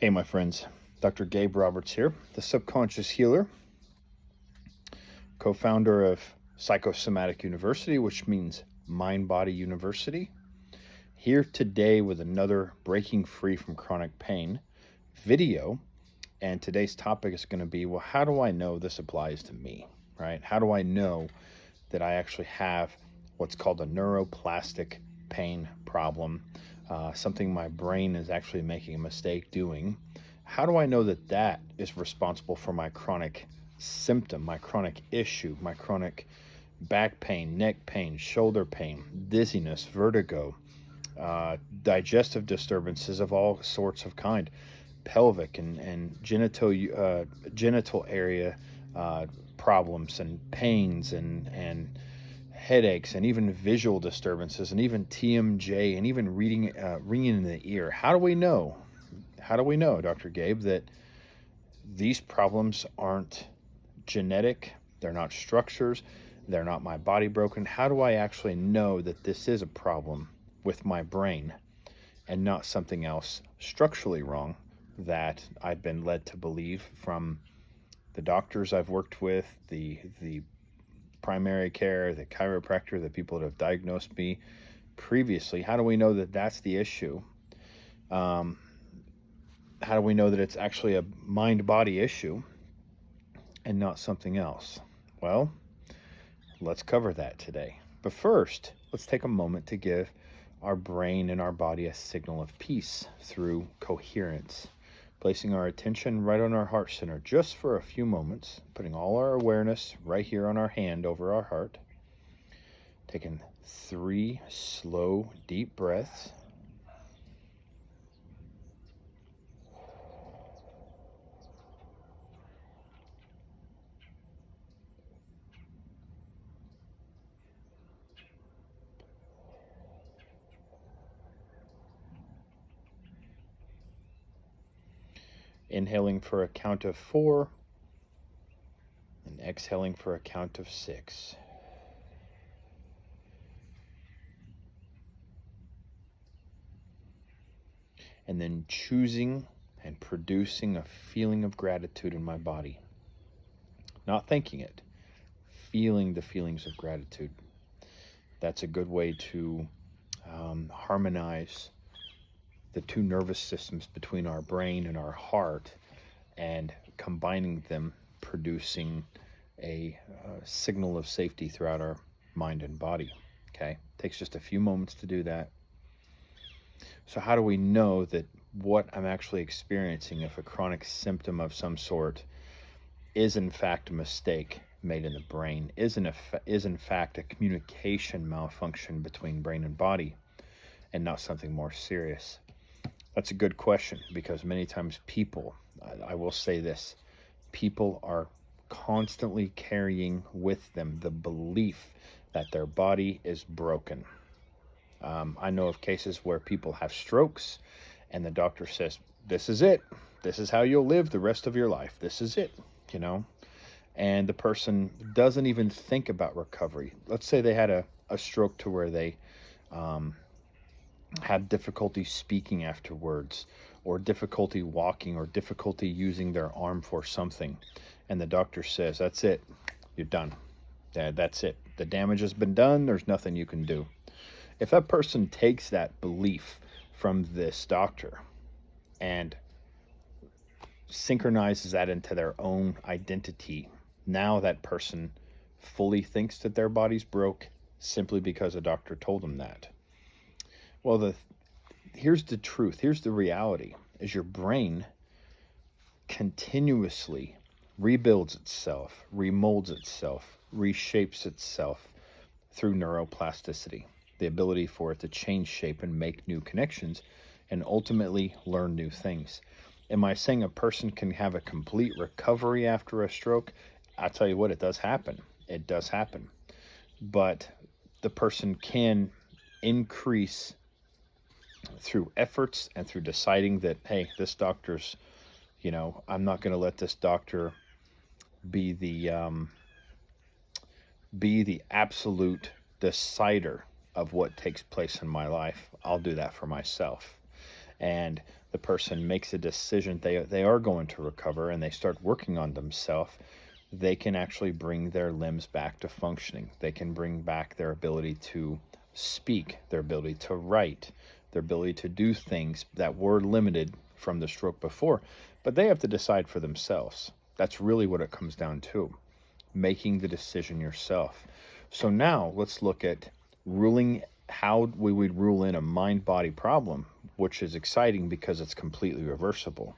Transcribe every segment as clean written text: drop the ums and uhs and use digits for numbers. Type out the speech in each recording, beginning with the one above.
Hey, my friends. Dr. Gabe Roberts here, the subconscious healer, co founder of Psychosomatic University, which means Mind Body University. Here today with another Breaking Free from Chronic Pain video. And today's topic is going to be, well, how do I know this applies to me, right? How do I know that I actually have what's called a neuroplastic pain problem, something my brain is actually making a mistake doing? How do I know that that is responsible for my chronic symptom, my chronic issue, my chronic back pain, neck pain, shoulder pain, dizziness, vertigo, digestive disturbances of all sorts of kind, pelvic and genital area problems and pains and headaches and even visual disturbances and even TMJ and even ringing in the ear. How do we know? How do we know, Dr. Gabe, that these problems aren't genetic? They're not structures. They're not my body broken. How do I actually know that this is a problem with my brain and not something else structurally wrong that I've been led to believe from the doctors I've worked with, the primary care, the chiropractor, the people that have diagnosed me previously? How do we know that that's the issue? How do we know that it's actually a mind-body issue and not something else? Well, let's cover that today. But first, let's take a moment to give our brain and our body a signal of peace through coherence, placing our attention right on our heart center just for a few moments, putting all our awareness right here on our hand over our heart, taking 3 slow, deep breaths. Inhaling for a count of 4 and exhaling for a count of 6. And then choosing and producing a feeling of gratitude in my body. Not thinking it, feeling the feelings of gratitude. That's a good way to harmonize the two nervous systems between our brain and our heart, and combining them, producing a signal of safety throughout our mind and body. Okay, takes just a few moments to do that. So how do we know that what I'm actually experiencing, if a chronic symptom of some sort, is in fact a mistake made in the brain, is in fact a communication malfunction between brain and body, and not something more serious? That's a good question, because many times people, I will say this, people are constantly carrying with them the belief that their body is broken. I know of cases where people have strokes and the doctor says, this is it. This is how you'll live the rest of your life. This is it, and the person doesn't even think about recovery. Let's say they had a stroke to where they had difficulty speaking afterwards, or difficulty walking, or difficulty using their arm for something. And the doctor says, that's it, you're done. That's it. The damage has been done. There's nothing you can do. If that person takes that belief from this doctor and synchronizes that into their own identity, now that person fully thinks that their body's broke simply because a doctor told them that. Well, here's the truth. Here's the reality, is your brain continuously rebuilds itself, remolds itself, reshapes itself through neuroplasticity, the ability for it to change shape and make new connections and ultimately learn new things. Am I saying a person can have a complete recovery after a stroke? I'll tell you what, it does happen. It does happen. But the person can increase through efforts and through deciding that, hey, this doctor's, I'm not going to let this doctor be the absolute decider of what takes place in my life. I'll do that for myself. and the person makes a decision they are going to recover, and they start working on themselves, they can actually bring their limbs back to functioning. They can bring back their ability to speak, their ability to write, their ability to do things that were limited from the stroke before. But they have to decide for themselves. That's really what it comes down to, making the decision yourself. So now let's look at ruling, how we would rule in a mind-body problem, which is exciting because it's completely reversible,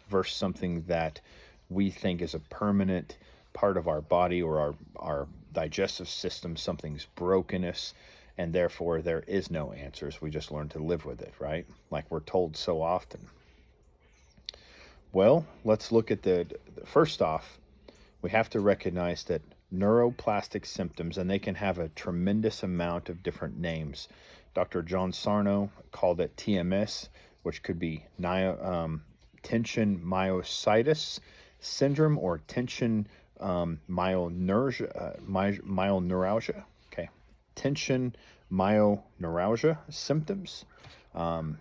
versus something that we think is a permanent part of our body or our digestive system. Something's brokenness, and therefore there is no answers. We just learn to live with it, right? Like we're told so often. Well, let's look at first off, we have to recognize that neuroplastic symptoms, and they can have a tremendous amount of different names. Dr. John Sarno called it TMS, which could be tension myositis syndrome or tension myoneuralgia. Okay, tension myoneuralgia symptoms. Tension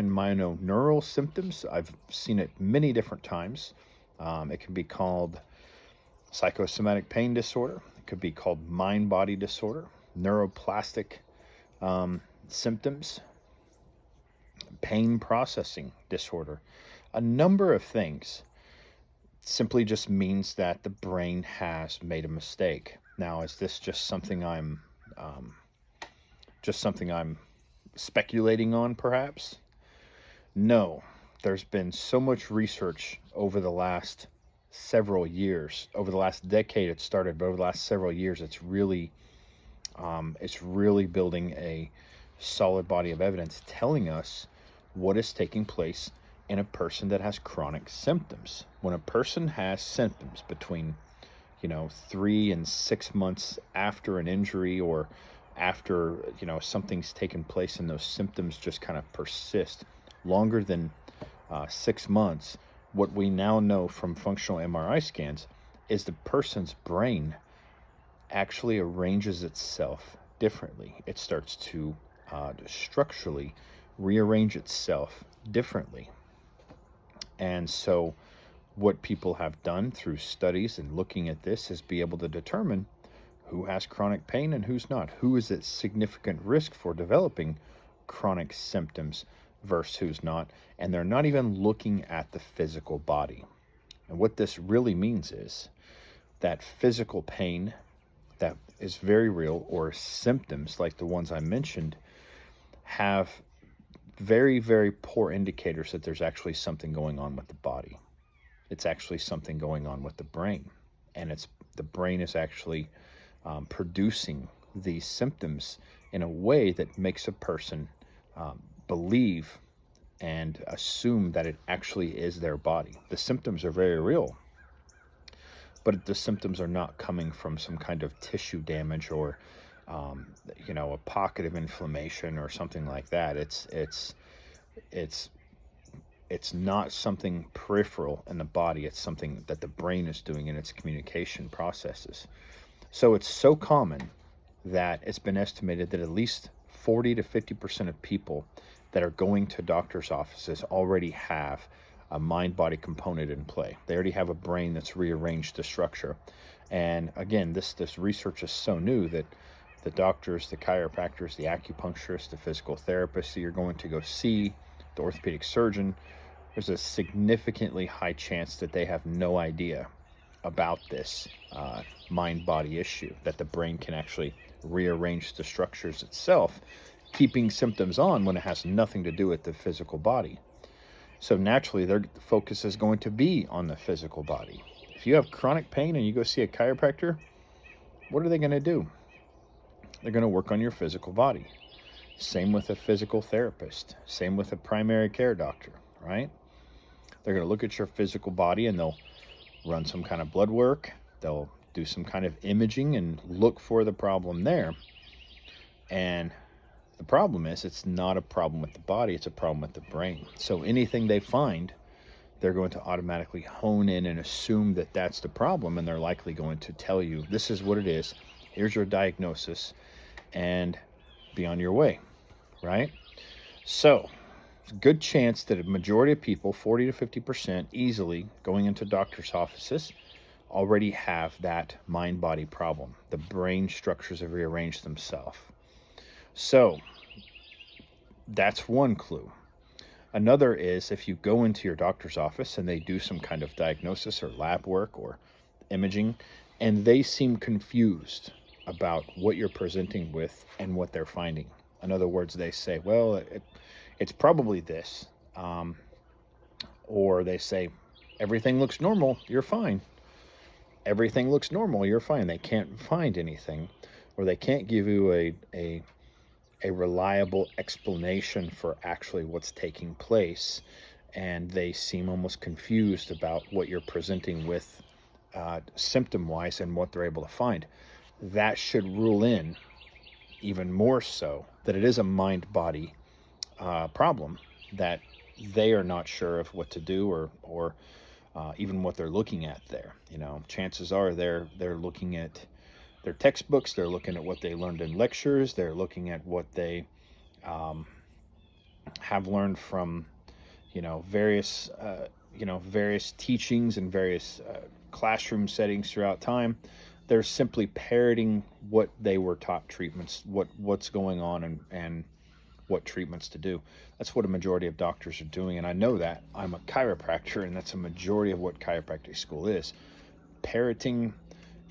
myoneural symptoms. I've seen it many different times. It can be called psychosomatic pain disorder. It could be called mind-body disorder, neuroplastic symptoms, pain processing disorder. A number of things. Simply just means that the brain has made a mistake. Now, is this just something I'm speculating on, perhaps? No. There's been so much research over the last several years. Over the last decade it started, but over the last several years it's really building a solid body of evidence telling us what is taking place in a person that has chronic symptoms. When a person has symptoms between 3 and 6 months after an injury, or after something's taken place and those symptoms just kind of persist longer than 6 months, what we now know from functional MRI scans is the person's brain actually arranges itself differently. It starts to structurally rearrange itself differently. And so what people have done through studies and looking at this is be able to determine who has chronic pain and who's not, who is at significant risk for developing chronic symptoms versus who's not. And they're not even looking at the physical body. And what this really means is that physical pain that is very real, or symptoms like the ones I mentioned, have very, very poor indicators that there's actually something going on with the body. It's actually something going on with the brain. And the brain is actually producing these symptoms in a way that makes a person believe and assume that it actually is their body. The symptoms are very real, but the symptoms are not coming from some kind of tissue damage or a pocket of inflammation or something like that. It's not something peripheral in the body. It's something that the brain is doing in its communication processes. So it's so common that it's been estimated that at least 40 to 50% of people that are going to doctor's offices already have a mind-body component in play. They already have a brain that's rearranged the structure. And again, this research is so new that the doctors, the chiropractors, the acupuncturists, the physical therapists that you're going to go see, the orthopedic surgeon, there's a significantly high chance that they have no idea about this mind-body issue, that the brain can actually rearrange the structures itself, keeping symptoms on when it has nothing to do with the physical body. So naturally, their focus is going to be on the physical body. If you have chronic pain and you go see a chiropractor, what are they going to do? They're going to work on your physical body. Same with a physical therapist. Same with a primary care doctor, right? They're going to look at your physical body and they'll run some kind of blood work. They'll do some kind of imaging and look for the problem there. And the problem is, it's not a problem with the body, it's a problem with the brain. So anything they find, they're going to automatically hone in and assume that that's the problem, and they're likely going to tell you, this is what it is, here's your diagnosis, and be on your way, right? So good chance that a majority of people, 40 to 50% easily going into doctor's offices, already have that mind-body problem. The brain structures have rearranged themselves. So that's one clue. Another is if you go into your doctor's office and they do some kind of diagnosis or lab work or imaging, and they seem confused about what you're presenting with and what they're finding. In other words, they say, well, it's probably this. Or they say, everything looks normal, you're fine. Everything looks normal, you're fine. They can't find anything, or they can't give you a reliable explanation for actually what's taking place, and they seem almost confused about what you're presenting with symptom-wise and what they're able to find. That should rule in even more so that it is a mind-body problem, that they are not sure of what to do or even what they're looking at there. Chances are they're looking at their textbooks, they're looking at what they learned in lectures, they're looking at what they have learned from various teachings and various classroom settings throughout time. They're simply parroting what they were taught treatments, what's going on, and what treatments to do. That's what a majority of doctors are doing, and I know that. I'm a chiropractor, and that's a majority of what chiropractic school is. Parroting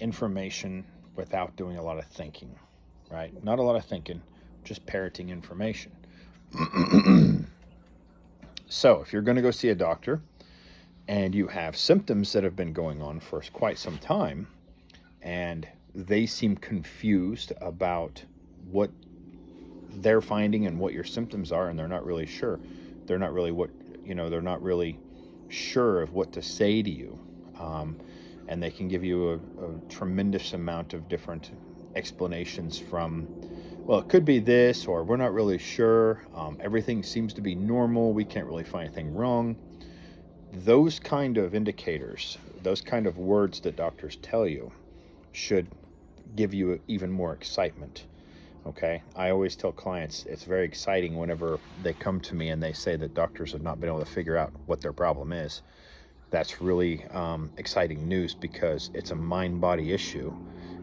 information without doing a lot of thinking, right? Not a lot of thinking, just parroting information. So if you're going to go see a doctor and you have symptoms that have been going on for quite some time, and they seem confused about what they're finding and what your symptoms are, and they're not really sure. They're not really sure of what to say to you. And they can give you a tremendous amount of different explanations from, well, it could be this, or we're not really sure. Everything seems to be normal. We can't really find anything wrong. Those kind of indicators, those kind of words that doctors tell you should give you even more excitement. Okay, I always tell clients it's very exciting whenever they come to me and they say that doctors have not been able to figure out what their problem is. That's really exciting news, because it's a mind-body issue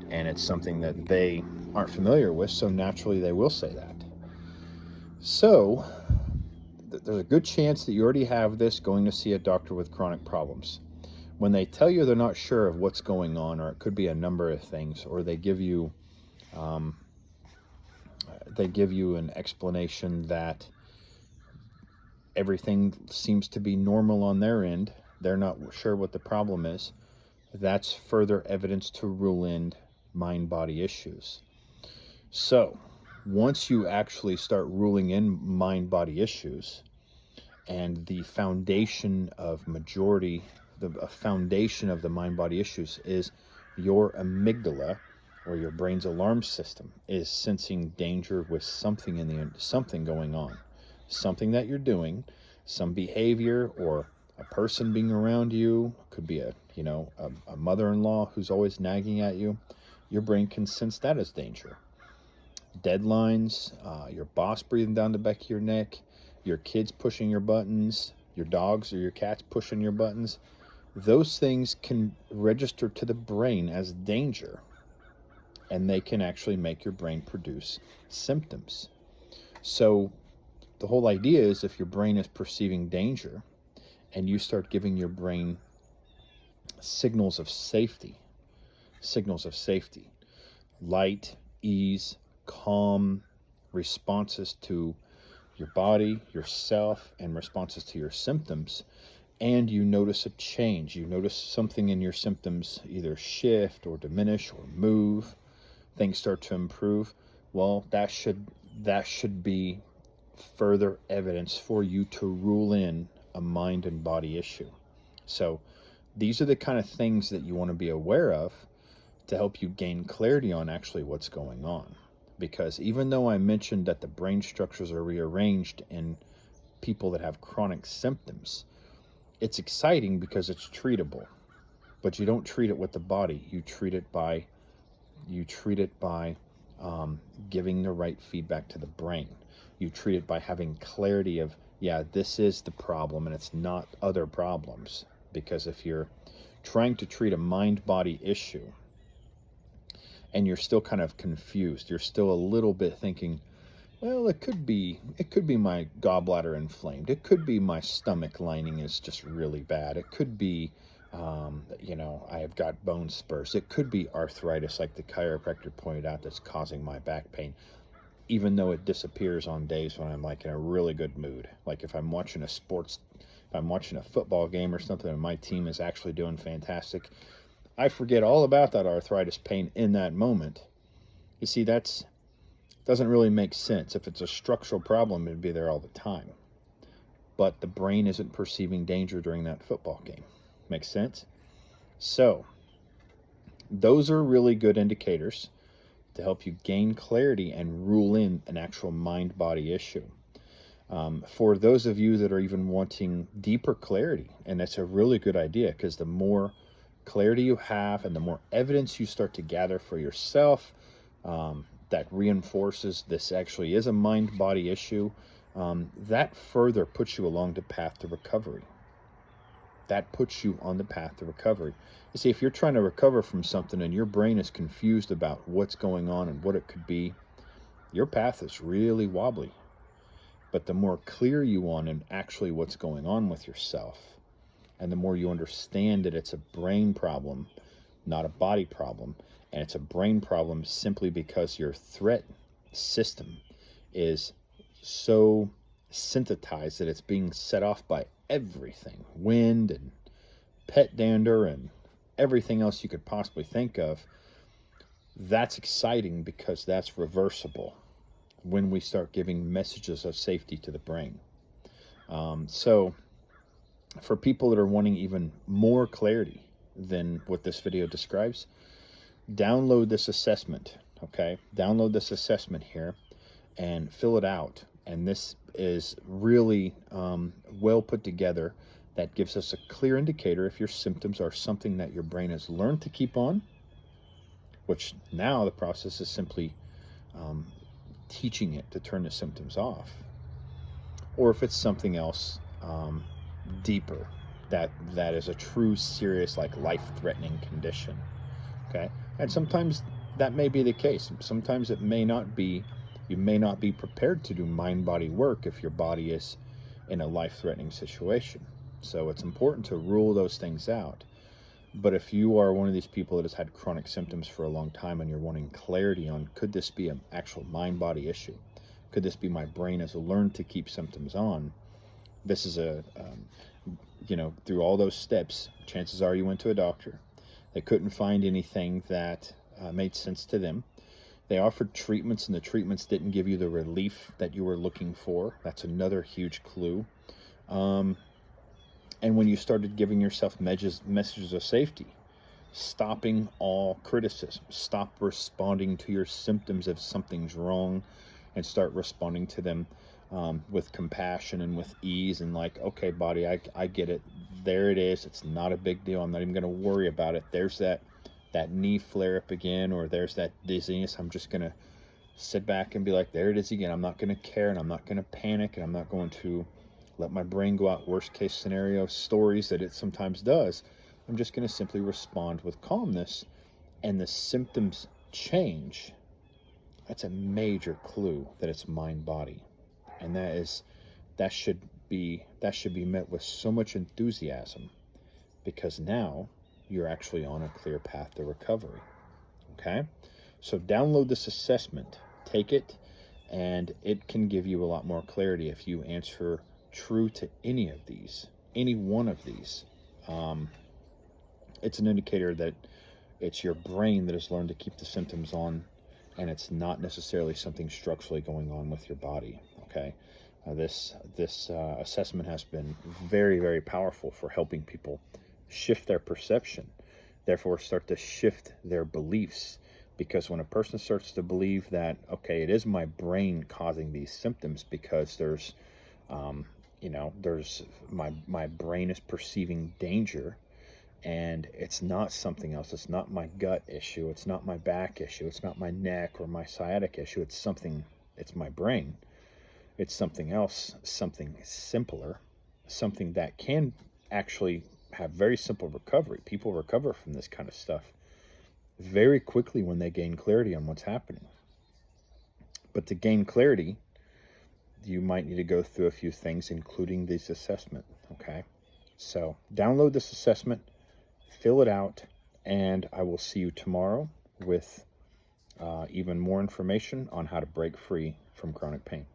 and it's something that they aren't familiar with, so naturally they will say that. So there's a good chance that you already have this going to see a doctor with chronic problems. When they tell you they're not sure of what's going on, or it could be a number of things, or they give you an explanation that everything seems to be normal on their end, they're not sure what the problem is, that's further evidence to rule in mind-body issues. So once you actually start ruling in mind-body issues, and the foundation of the foundation of the mind-body issues is your amygdala, or your brain's alarm system, is sensing danger with something going on, something that you're doing, some behavior, or a person being around you. Could be a mother-in-law who's always nagging at you. Your brain can sense that as danger. Deadlines, your boss breathing down the back of your neck, your kids pushing your buttons, your dogs or your cats pushing your buttons. Those things can register to the brain as danger, and they can actually make your brain produce symptoms. So the whole idea is, if your brain is perceiving danger and you start giving your brain signals of safety, light, ease, calm responses to your body, yourself, and responses to your symptoms, and you notice a change, you notice something in your symptoms either shift or diminish or move, things start to improve, well, that should be further evidence for you to rule in a mind and body issue. So these are the kind of things that you want to be aware of to help you gain clarity on actually what's going on. Because even though I mentioned that the brain structures are rearranged in people that have chronic symptoms, it's exciting because it's treatable. But you don't treat it with the body. You treat it by giving the right feedback to the brain. You treat it by having clarity of yeah, this is the problem, and it's not other problems. Because if you're trying to treat a mind-body issue and you're still kind of confused, you're still a little bit thinking, well, it could be my gallbladder inflamed. It could be my stomach lining is just really bad. It could be, I have got bone spurs. It could be arthritis, like the chiropractor pointed out, that's causing my back pain. Even though it disappears on days when I'm like in a really good mood. Like if I'm watching a football game or something, and my team is actually doing fantastic, I forget all about that arthritis pain in that moment. You see, that's doesn't really make sense. If it's a structural problem, it'd be there all the time. But the brain isn't perceiving danger during that football game. Makes sense? So, those are really good indicators to help you gain clarity and rule in an actual mind-body issue. For those of you that are even wanting deeper clarity, and that's a really good idea, because the more clarity you have and the more evidence you start to gather for yourself, that reinforces this actually is a mind-body issue, that further puts you along the path to recovery. That puts you on the path to recovery. You see, if you're trying to recover from something and your brain is confused about what's going on and what it could be, your path is really wobbly. But the more clear you are on actually what's going on with yourself, and the more you understand that it's a brain problem, not a body problem, and it's a brain problem simply because your threat system is so synthesized that it's being set off by everything, wind and pet dander and everything else you could possibly think of. That's exciting because that's reversible when we start giving messages of safety to the brain. So for people that are wanting even more clarity than what this video describes, download this assessment, okay? Download this assessment here and fill it out. And this is really well put together. That gives us a clear indicator if your symptoms are something that your brain has learned to keep on, which now the process is simply teaching it to turn the symptoms off, or if it's something else deeper, that is a true, serious, like life-threatening condition. Okay, and sometimes that may be the case. Sometimes it may not be. You may not be prepared to do mind-body work if your body is in a life-threatening situation. So it's important to rule those things out. But if you are one of these people that has had chronic symptoms for a long time and you're wanting clarity on, could this be an actual mind-body issue? Could this be my brain has learned to keep symptoms on? This is through all those steps, chances are you went to a doctor. They couldn't find anything that made sense to them. They offered treatments, and the treatments didn't give you the relief that you were looking for. That's another huge clue. And when you started giving yourself messages of safety, stopping all criticism, stop responding to your symptoms if something's wrong, and start responding to them with compassion and with ease, and like, okay, body, I get it. There it is. It's not a big deal. I'm not even going to worry about it. There's that knee flare up again, or there's that dizziness. I'm just going to sit back and be like, there it is again. I'm not going to care, and I'm not going to panic, and I'm not going to let my brain go out worst case scenario stories that it sometimes does. I'm just going to simply respond with calmness, and the symptoms change. That's a major clue that it's mind body, and that should be met with so much enthusiasm, because now you're actually on a clear path to recovery. Okay, so download this assessment, take it, and it can give you a lot more clarity if you answer true to any one of these. It's an indicator that it's your brain that has learned to keep the symptoms on, and it's not necessarily something structurally going on with your body. Okay, this assessment has been very, very powerful for helping people shift their perception, therefore start to shift their beliefs. Because when a person starts to believe that, okay, it is my brain causing these symptoms, because there's my brain is perceiving danger, and it's not something else. It's not my gut issue. It's not my back issue. It's not my neck or my sciatic issue. It's my brain. It's something else, something simpler, something that can actually have very simple recovery. People recover from this kind of stuff very quickly when they gain clarity on what's happening. But to gain clarity, you might need to go through a few things, including this assessment, okay? So download this assessment, fill it out, and I will see you tomorrow with even more information on how to break free from chronic pain.